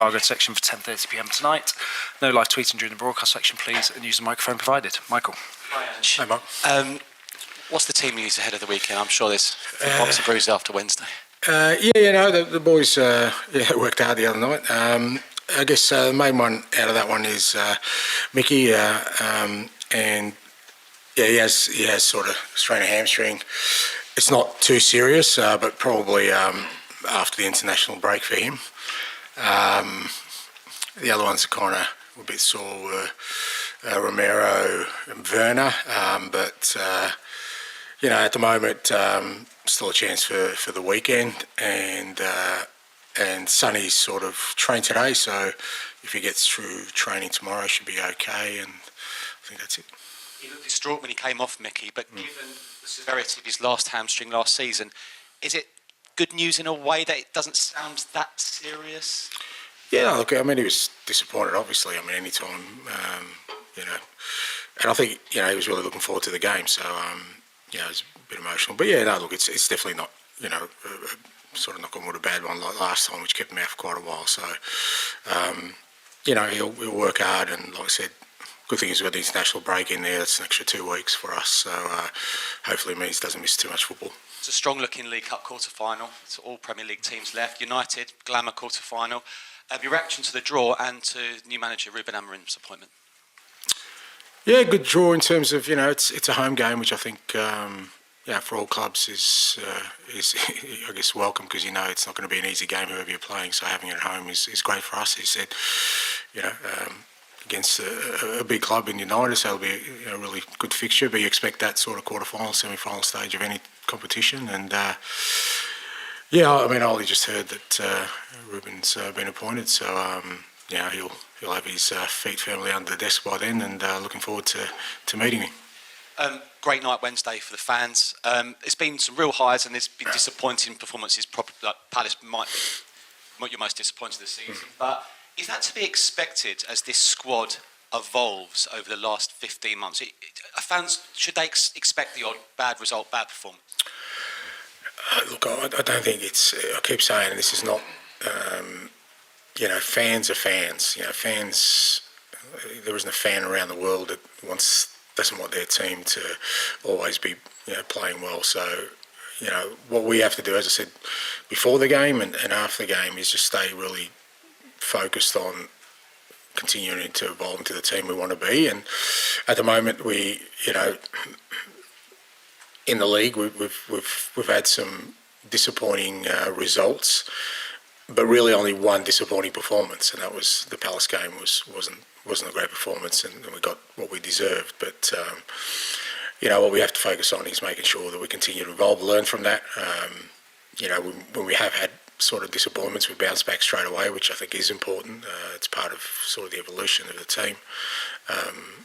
Argo section for 10:30 p.m. tonight. No live tweeting during the broadcast section, please, and use the microphone provided. Michael. Hi, Ange. Hi, Mark. What's the team news ahead of the weekend? I'm sure there's bumps and bruises after Wednesday. The boys worked hard the other night. I guess the main one out of that one is Mickey, and he has sort of strained a hamstring. It's not too serious, but probably after the international break for him. The other ones are kind of a bit sore, Romero and Werner, but at the moment, still a chance for the weekend, and Sonny's sort of trained today, so if he gets through training tomorrow, should be okay, and I think that's it. He looked distraught when he came off, Mickey, but given the severity of his last hamstring last season, is it good news in a way that it doesn't sound that serious? Yeah, look, I mean, he was disappointed, obviously. I mean, any time, and I think, he was really looking forward to the game, so, it was a bit emotional. But it's definitely not, sort of knock on wood, a bad one like last time, which kept him out for quite a while. So, he'll work hard, and like I said, good thing is we've got the international break in there. That's an extra 2 weeks for us, so hopefully it means he doesn't miss too much football. It's a strong-looking League Cup quarter-final. It's all Premier League teams left. United, glamour quarter-final. Your reaction to the draw and to new manager Ruben Amorim's appointment? Yeah, good draw in terms of, it's a home game, which I think, for all clubs is I guess, welcome, because it's not going to be an easy game whoever you're playing, so having it at home is great for us. He said, against a big club in United, so it'll be a really good fixture, but you expect that sort of quarter-final, semi-final stage of any competition, and I only just heard that Ruben's been appointed, so he'll have his feet firmly under the desk by then, and looking forward to meeting him. Great night Wednesday for the fans. There's been some real highs and there's been disappointing performances. Probably like Palace might be your most disappointing this season, but is that to be expected as this squad evolves over the last 15 months? Fans, should they expect the odd bad result, bad performance? Look, I don't think it's. I keep saying this is not. Fans are fans. Fans. There isn't a fan around the world that doesn't want their team to always be playing well. So, what we have to do, as I said, before the game and after the game, is just stay really focused on continuing to evolve into the team we want to be. And at the moment, we, in the league, we've had some disappointing results, but really only one disappointing performance, and that was the Palace game. wasn't a great performance, and we got what we deserved. But what we have to focus on is making sure that we continue to evolve, learn from that. When we have had sort of disappointments, we bounce back straight away, which I think is important. It's part of sort of the evolution of the team.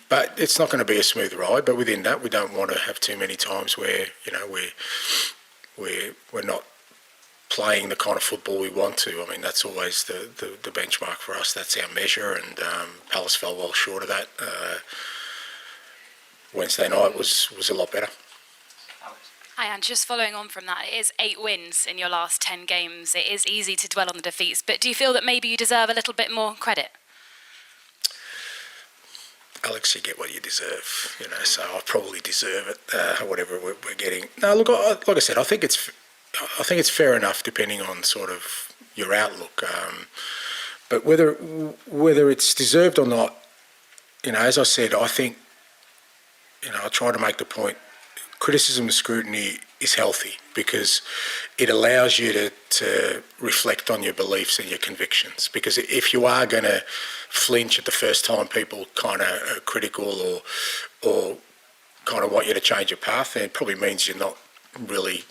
But it's not going to be a smooth ride. But within that, we don't want to have too many times where we're not playing the kind of football we want to. I mean, that's always the benchmark for us. That's our measure, and Palace fell well short of that. Wednesday night was a lot better. Hi, and just following on from that, it is 8 wins in your last 10 games. It is easy to dwell on the defeats, but do you feel that maybe you deserve a little bit more credit? Alex, you get what you deserve, so I probably deserve it, whatever we're getting. No, look, like I said, I think it's fair enough depending on sort of your outlook. But whether it's deserved or not, as I said, I think, I try to make the point, criticism and scrutiny is healthy because it allows you to reflect on your beliefs and your convictions. Because if you are going to flinch at the first time people kind of are critical or kind of want you to change your path, then it probably means you're not really,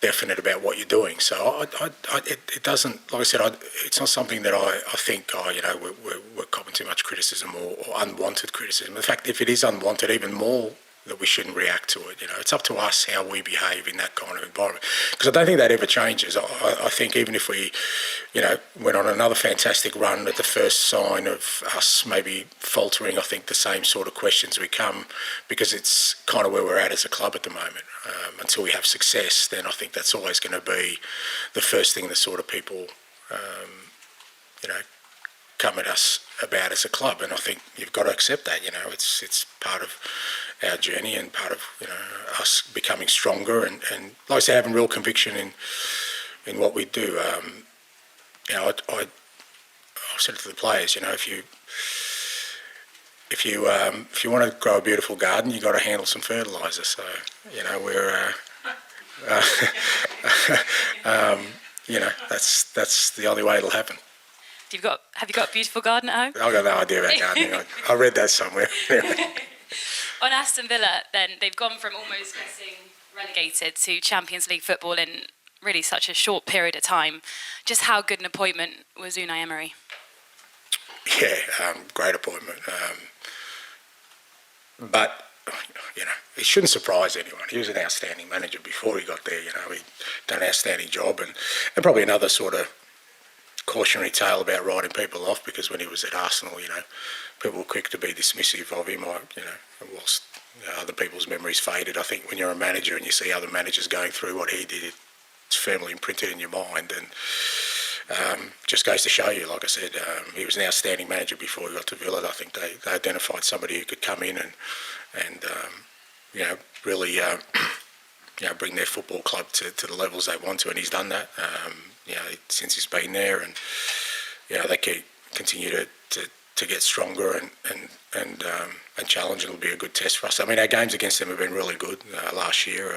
definite about what you're doing. So it doesn't, like I said, it's not something that I think, we're copping too much criticism or unwanted criticism. In fact, if it is unwanted, even more that we shouldn't react to it. It's up to us how we behave in that kind of environment. Because I don't think that ever changes. I think even if we, went on another fantastic run at the first sign of us maybe faltering, I think the same sort of questions would come, because it's kind of where we're at as a club at the moment. Until we have success, then I think that's always going to be the first thing the sort of people, come at us about as a club, and I think you've got to accept that. It's part of our journey and part of us becoming stronger, and like I say, having real conviction in what we do. I said it to the players, if you want to grow a beautiful garden, you've got to handle some fertiliser. So we're that's the only way it'll happen. Have you got a beautiful garden at home? I've got no idea about gardening. I read that somewhere. On Aston Villa, then, they've gone from almost getting relegated to Champions League football in really such a short period of time. Just how good an appointment was Unai Emery? Yeah, great appointment. But, it shouldn't surprise anyone. He was an outstanding manager before he got there. He'd done an outstanding job, and probably another sort of cautionary tale about writing people off, because when he was at Arsenal, people were quick to be dismissive of him. Whilst other people's memories faded, I think when you're a manager and you see other managers going through what he did, it's firmly imprinted in your mind, and just goes to show you, like I said, he was an outstanding manager before he got to Villa. I think they identified somebody who could come in and really bring their football club to the levels they want to, and he's done that. Since he's been there, and they continue to get stronger and challenge, and it'll be a good test for us. I mean, our games against them have been really good last year.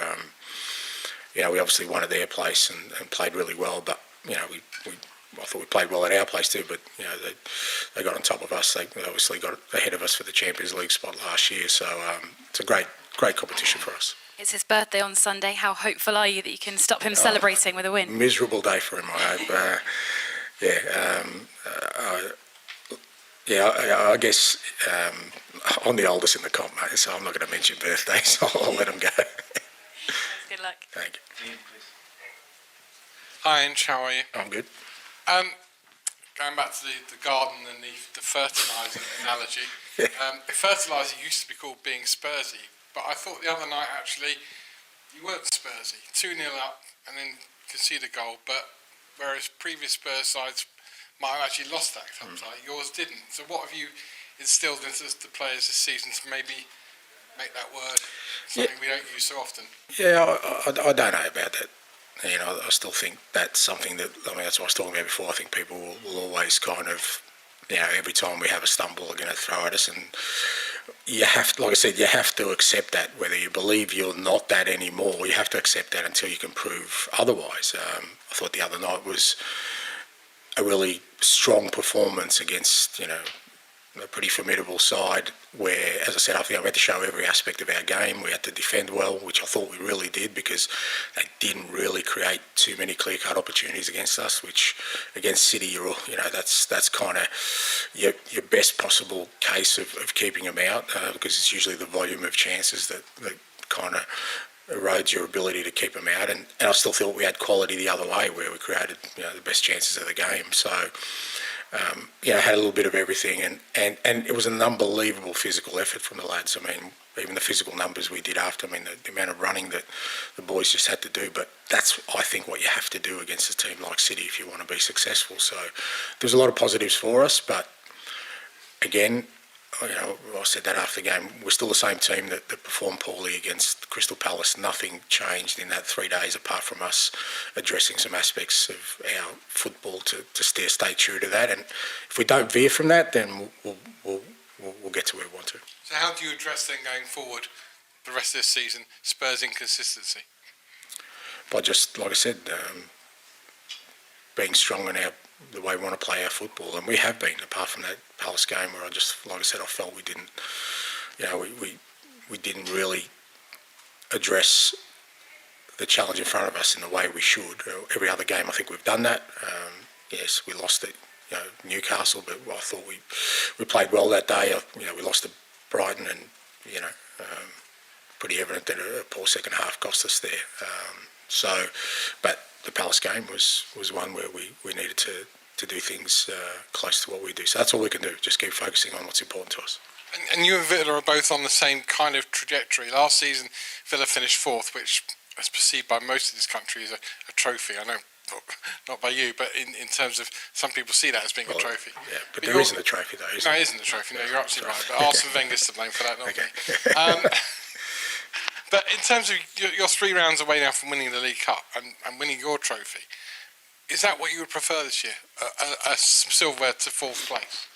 We obviously won at their place and played really well, but I thought we played well at our place too. But they got on top of us. They obviously got ahead of us for the Champions League spot last year. So it's a great competition for us. It's his birthday on Sunday. How hopeful are you that you can stop him celebrating with a win? Miserable day for him, I hope. I guess I'm the oldest in the comp, mate, so I'm not going to mention birthdays. I'll let him go. Good luck. Thank you. Hi, Ange, how are you? I'm good. Going back to the garden and the fertiliser analogy, the fertiliser used to be called being Spursy, but I thought the other night actually you weren't Spursy. 2-0 up and then concede a goal, but whereas previous Spurs sides might have actually lost that sometimes, yours didn't. So what have you instilled into the players this season to maybe make that word something we don't use so often? Yeah, I don't know about that. I still think that's something that, that's what I was talking about before. I think people will always kind of, every time we have a stumble, are going to throw at us. And you have to, like I said, you have to accept that. Whether you believe you're not that anymore, you have to accept that until you can prove otherwise. I thought the other night was a really strong performance against, a pretty formidable side where, as I said, I think we had to show every aspect of our game. We had to defend well, which I thought we really did, because they didn't really create too many clear-cut opportunities against us, which against City, that's kind of your best possible case of keeping them out, because it's usually the volume of chances that kind of erodes your ability to keep them out. And I still thought we had quality the other way, where we created the best chances of the game. So had a little bit of everything, and it was an unbelievable physical effort from the lads. I mean, even the physical numbers we did after, the amount of running that the boys just had to do. But that's, I think, what you have to do against a team like City if you want to be successful. So there's a lot of positives for us, but again, I said that after the game, we're still the same team that performed poorly against Crystal Palace. Nothing changed in that 3 days apart from us addressing some aspects of our football to stay true to that. And if we don't veer from that, then we'll get to where we want to. So how do you address then going forward the rest of this season, Spurs' inconsistency? By just, like I said, being strong in the way we want to play our football, and we have been, apart from that Palace game where I felt we didn't, we didn't really address the challenge in front of us in the way we should. Every other game, I think we've done that. Yes, we lost at Newcastle, but I thought we played well that day. We lost to Brighton, and pretty evident that a poor second half cost us there. But the Palace game was one where we needed to do things close to what we do. So that's all we can do, just keep focusing on what's important to us. And you and Villa are both on the same kind of trajectory. Last season, Villa finished fourth, which is perceived by most of this country as a trophy. I know, not by you, but in terms of some people see that as being a trophy. Yeah, but there isn't a trophy, though, is there? No, it isn't a trophy. No, you're absolutely right. But Arsene Wenger's to blame for that, not me. But in terms of your 3 rounds away now from winning the League Cup and winning your trophy, is that what you would prefer this year? A silverware to 4th place?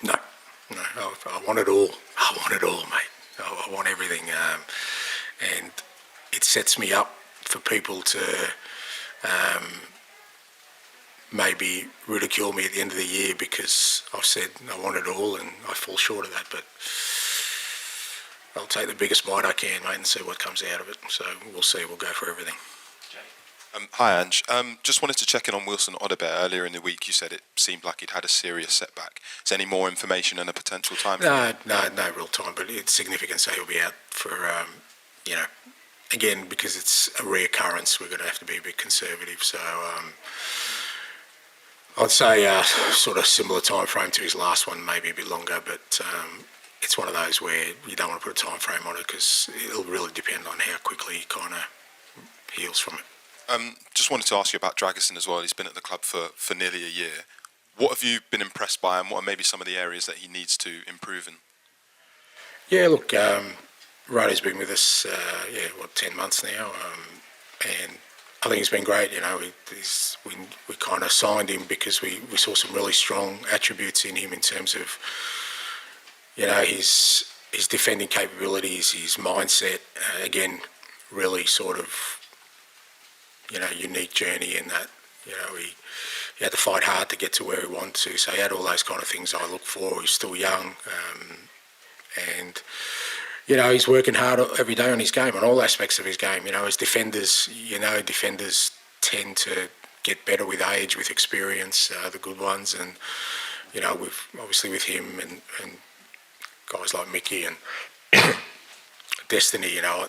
No, I want it all. I want it all, mate. I want everything. And it sets me up for people to maybe ridicule me at the end of the year because I've said I want it all and I fall short of that. But I'll take the biggest bite I can, mate, and see what comes out of it. So we'll see. We'll go for everything. Hi, Ange. Just wanted to check in on Wilson Odobert. Earlier in the week, you said it seemed like he'd had a serious setback. Is there any more information and a potential time? No real time, but it's significant. So he'll be out for, again, because it's a rare occurrence, we're going to have to be a bit conservative. So I'd say sort of similar time frame to his last one, maybe a bit longer, but it's one of those where you don't want to put a time frame on it because it'll really depend on how quickly he kind of heals from it. Just wanted to ask you about Dragerson as well. He's been at the club for nearly a year. What have you been impressed by, and what are maybe some of the areas that he needs to improve in? Yeah, look, Roddy's been with us, 10 months now, and I think he's been great. You know, we kind of signed him because we saw some really strong attributes in him in terms of, you know, his defending capabilities, his mindset. Again, really sort of, you know, unique journey in that, you know, he had to fight hard to get to where he wanted to. So he had all those kind of things I look for. He's still young, and you know, he's working hard every day on his game, on all aspects of his game. You know, as defenders, defenders tend to get better with age, with experience, the good ones, and you know, obviously with him and guys like Mickey and Destiny, you know.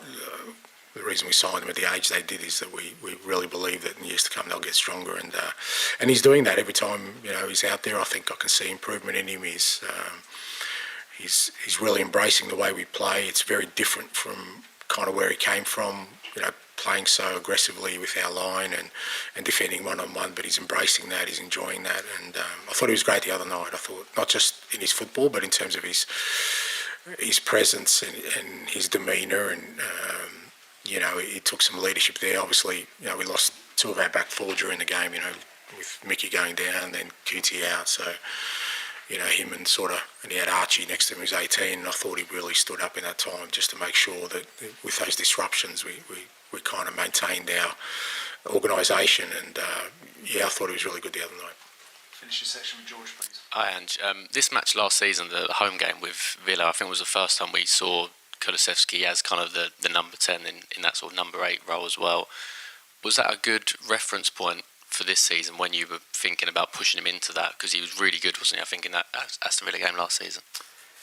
The reason we signed them at the age they did is that we really believe that in years to come they'll get stronger, and he's doing that every time, you know, he's out there. I think I can see improvement in him. He's really embracing the way we play. It's very different from kind of where he came from, you know, playing so aggressively with our line and defending one-on-one, but he's embracing that, he's enjoying that, and I thought he was great the other night. I thought not just in his football, but in terms of his presence and his demeanour, and you know, he took some leadership there. Obviously, you know, we lost 2 of our back 4 during the game, you know, with Mickey going down and then QT out. So, you know, him and he had Archie next to him who's 18, and I thought he really stood up in that time just to make sure that with those disruptions we kind of maintained our organisation, and I thought he was really good the other night. Finish your section with George, please. Hi, Ange. This match last season, the home game with Villa, I think was the first time we saw Kulusevski as kind of the number 10 in that sort of number 8 role as well. Was that a good reference point for this season when you were thinking about pushing him into that? Because he was really good, wasn't he, I think, in that Aston Villa game last season?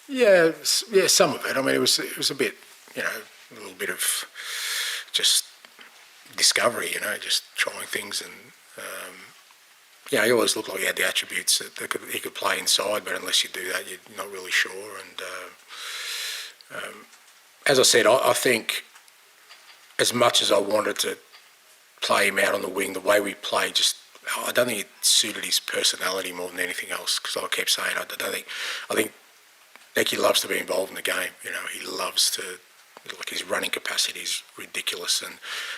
Yeah, some of it. I mean, it was a bit, you know, a little bit of just discovery, you know, just trying things, and he always looked like he had the attributes that he could play inside, but unless you do that, you're not really sure. And as I said, I think as much as I wanted to play him out on the wing, the way we play I don't think it suited his personality more than anything else, because I kept saying, I think Nicky loves to be involved in the game. You know, he loves to, like, his running capacity is ridiculous, and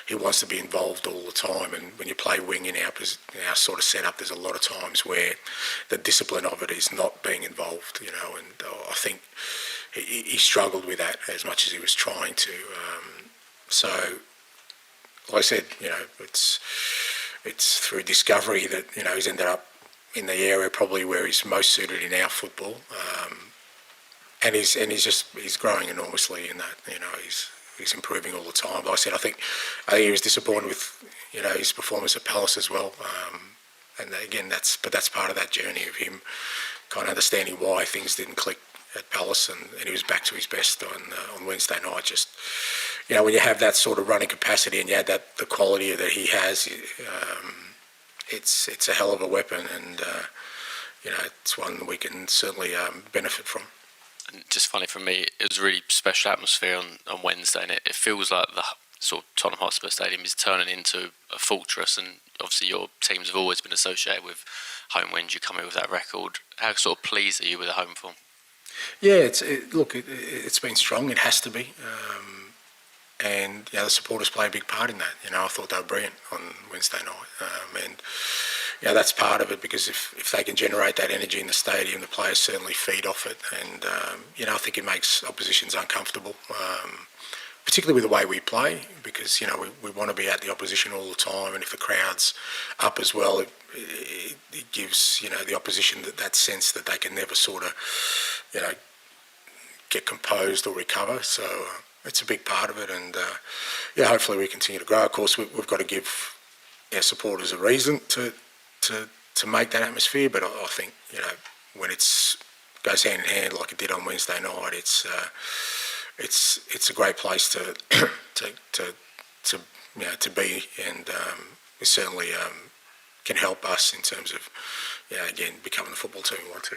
he wants to be involved all the time. And when you play wing in our sort of setup, there's a lot of times where the discipline of it is not being involved, you know, and I think he struggled with that as much as he was trying to. So, like I said, you know, it's through discovery that, you know, he's ended up in the area probably where he's most suited in our football, and he's growing enormously in that. You know, he's improving all the time. Like I said, I think he was disappointed with, you know, his performance at Palace as well, and again that's part of that journey of him kind of understanding why things didn't click at Palace, and he was back to his best on Wednesday night. Just when you have that sort of running capacity and you add the quality that he has, it's a hell of a weapon, and it's one we can certainly benefit from. And just funny for me, it was a really special atmosphere on Wednesday, and it feels like the sort of Tottenham Hotspur Stadium is turning into a fortress. And obviously, your teams have always been associated with home wins. You come in with that record. How sort of pleased are you with the home form? Yeah, it's been strong. It has to be, and the supporters play a big part in that. I thought they were brilliant on Wednesday night, and that's part of it, because if they can generate that energy in the stadium, the players certainly feed off it, and I think it makes oppositions uncomfortable, particularly with the way we play, because we want to be at the opposition all the time, and if the crowd's up as well, it gives the opposition that sense that they can never sort of get composed or recover. So it's a big part of it, and hopefully we continue to grow. Of course, we've got to give our supporters a reason to make that atmosphere, but I think when it goes hand in hand like it did on Wednesday night, it's a great place to be, and it certainly can help us in terms of again becoming the football team we want to.